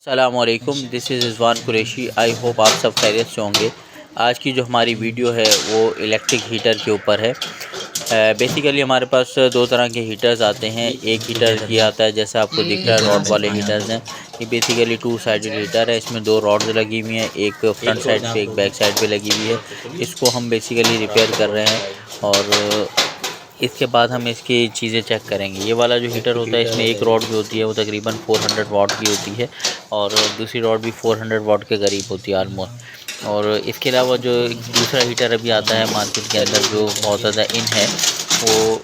अस्सलामुअलैकुम, this is Rizwan Qureshi. I hope आप सब खैरियत से होंगे। आज की जो हमारी वीडियो है वो इलेक्ट्रिक हीटर के ऊपर है। बेसिकली हमारे पास दो तरह के हीटर्स आते हैं। एक हीटर ये आता है जैसा आपको दिख रहा है, रॉड वाले हीटर्स हैं। ये बेसिकली टू साइडेड हीटर है। इसमें दो रॉड्स लगी हुई हैं, एक फ्रंट साइड पे एक बैक साइड पे लगी हुई है। इसको हम बेसिकली रिपेयर कर रहे हैं और इसके बाद हम इसकी चीज़ें चेक करेंगे। ये वाला जो हीटर होता है इसमें एक रॉड जो होती है वो तकरीबन 400 वाट की होती है और दूसरी रॉड भी 400 वाट के करीब होती है आलमोस्ट। और इसके अलावा जो एक दूसरा हीटर अभी आता है मार्केट के अंदर जो बहुत ज़्यादा इन है, वो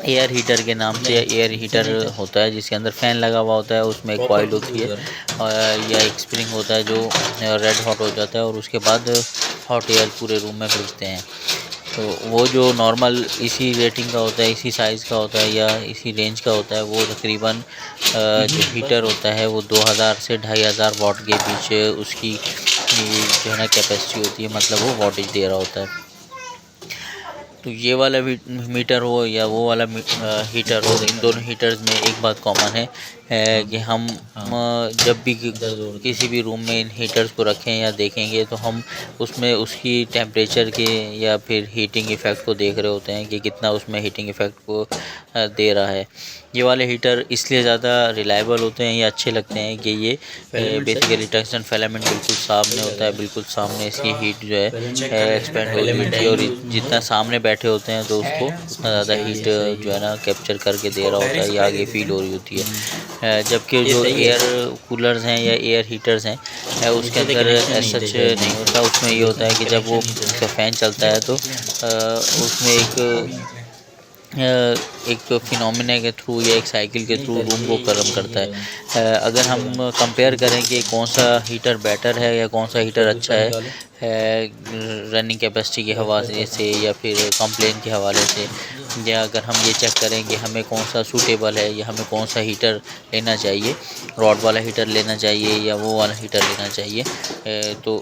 एयर हीटर के नाम से एयर हीटर होता है, जिसके अंदर फ़ैन लगा हुआ होता है। उसमें एक कॉइल होती है या एक स्प्रिंग होता है जो रेड हॉट हो जाता है और उसके बाद हॉट एयर पूरे रूम में भेजते हैं। तो वो जो नॉर्मल इसी रेटिंग का होता है, इसी साइज़ का होता है या इसी रेंज का होता है, वो तकरीबन जो हीटर होता है वो 2000 से 2500 वाट के बीच उसकी जो है ना कैपेसिटी होती है, मतलब वो वाटेज दे रहा होता है। तो ये वाला मीटर हो या वो वाला हीटर हो, इन दोनों हीटर्स में एक बात कॉमन है कि हम जब भी किसी भी रूम में इन हीटर्स को रखें या देखेंगे तो हम उसमें उसकी टेम्परेचर के या फिर हीटिंग इफ़ेक्ट को देख रहे होते हैं कि कितना उसमें हीटिंग इफ़ेक्ट को दे रहा है। ये वाले हीटर इसलिए ज़्यादा रिलायबल होते हैं या अच्छे लगते हैं कि ये बेसिकली टंगस्टन फिलामेंट बिल्कुल सामने होता है, बिल्कुल सामने इसकी हीट जो है एक्सपेंड होती है और जितना सामने बैठे होते हैं तो उसको उतना ज़्यादा हीट जो है ना कैप्चर करके दे रहा होता है या आगे फील हो रही होती है। जबकि जो एयर कूलर्स हैं या एयर हीटर्स हैं उसके अंदर सच नहीं होता। उसमें ये होता है कि जब वो फ़ैन चलता है तो उसमें एक फिनोमिना के थ्रू या एक साइकिल के थ्रू रूम को गर्म करता है। अगर हम कंपेयर करें कि कौन सा हीटर बेटर है या कौन सा हीटर अच्छा है रनिंग कैपेसिटी के हवाले से या फिर कंप्लेन के हवाले से, या अगर हम ये चेक करें कि हमें कौन सा सूटेबल है या हमें कौन सा हीटर लेना चाहिए, रॉड वाला हीटर लेना चाहिए या वो वाला हीटर लेना चाहिए, तो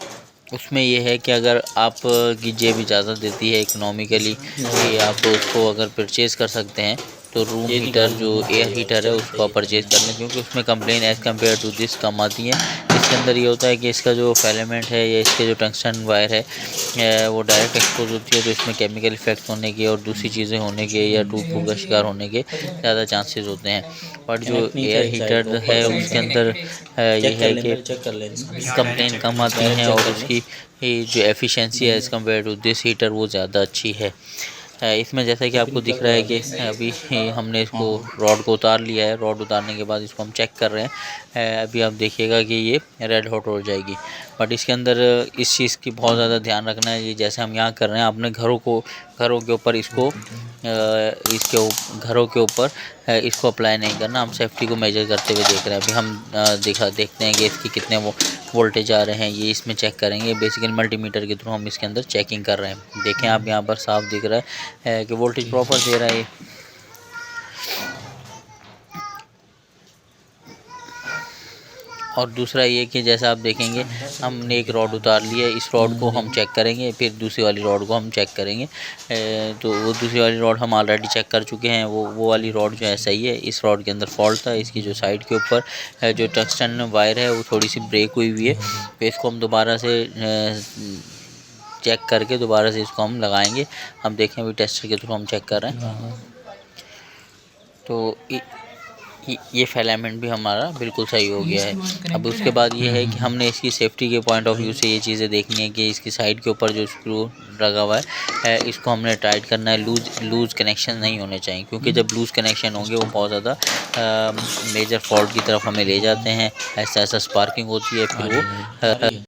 उसमें ये है कि अगर आप की जेब इजाज़त देती है इकोनॉमिकली कि आप उसको अगर परचेज़ कर सकते हैं तो रूम हीटर जो एयर हीटर है उसको आप परचेज़ कर लें, क्योंकि उसमें complain as compare to this कम आती है। इसके अंदर ये होता है कि इसका जो फिलामेंट है या इसके जो टंगस्टन वायर है वो डायरेक्ट एक्सपोज होती है, तो इसमें केमिकल इफेक्ट होने के और दूसरी चीज़ें होने के या टूट फूट का शिकार होने के ज़्यादा चांसेस होते हैं। बट जो एयर हीटर है उसके अंदर ये है कि कंप्लेन कम आती हैं और उसकी जो एफिशिएंसी है as compare to this heater वो ज़्यादा अच्छी है। इसमें जैसा कि आपको दिख रहा है कि अभी हमने इसको रॉड को उतार लिया है। रॉड उतारने के बाद इसको हम चेक कर रहे हैं। अभी आप देखिएगा कि ये रेड हॉट हो जाएगी, बट इसके अंदर इस चीज़ की बहुत ज़्यादा ध्यान रखना है। ये जैसे हम यहाँ कर रहे हैं, अपने घरों के ऊपर इसको घरों के ऊपर इसको अप्लाई नहीं करना। हम सेफ्टी को मेजर करते हुए देख रहे हैं। अभी हम देखते हैं कि इसकी कितने वोल्टेज आ रहे हैं, ये इसमें चेक करेंगे। बेसिकली मल्टीमीटर के थ्रू हम इसके अंदर चेकिंग कर रहे हैं। देखें आप यहाँ पर साफ दिख रहा है कि वोल्टेज प्रॉपर दे रहा है। और दूसरा ये कि जैसा आप देखेंगे हमने एक रॉड उतार लिया है, इस रॉड को हम चेक करेंगे, फिर दूसरी वाली रॉड को हम चेक करेंगे। तो वो दूसरी वाली रॉड हम ऑलरेडी चेक कर चुके हैं। वो वाली रॉड जो है सही है। इस रॉड के अंदर फॉल्ट था, इसकी जो साइड के ऊपर जो टंगस्टन वायर है वो थोड़ी सी ब्रेक हुई हुई है। तो इसको हम दोबारा से चेक करके दोबारा से इसको हम लगाएंगे। हम देखें अभी टेस्टर के थ्रू हम चेक कर रहे हैं तो ये फिलामेंट भी हमारा बिल्कुल सही हो गया है। अब उसके बाद ये है कि हमने इसकी सेफ्टी के पॉइंट ऑफ व्यू से ये चीज़ें देखनी है कि इसकी साइड के ऊपर जो स्क्रू लगा हुआ है इसको हमने टाइट करना है। लूज़ कनेक्शन नहीं होने चाहिए, क्योंकि जब लूज़ कनेक्शन होंगे वो बहुत ज़्यादा मेजर फॉल्ट की तरफ हमें ले जाते हैं। ऐसा स्पार्किंग होती है, फिर वो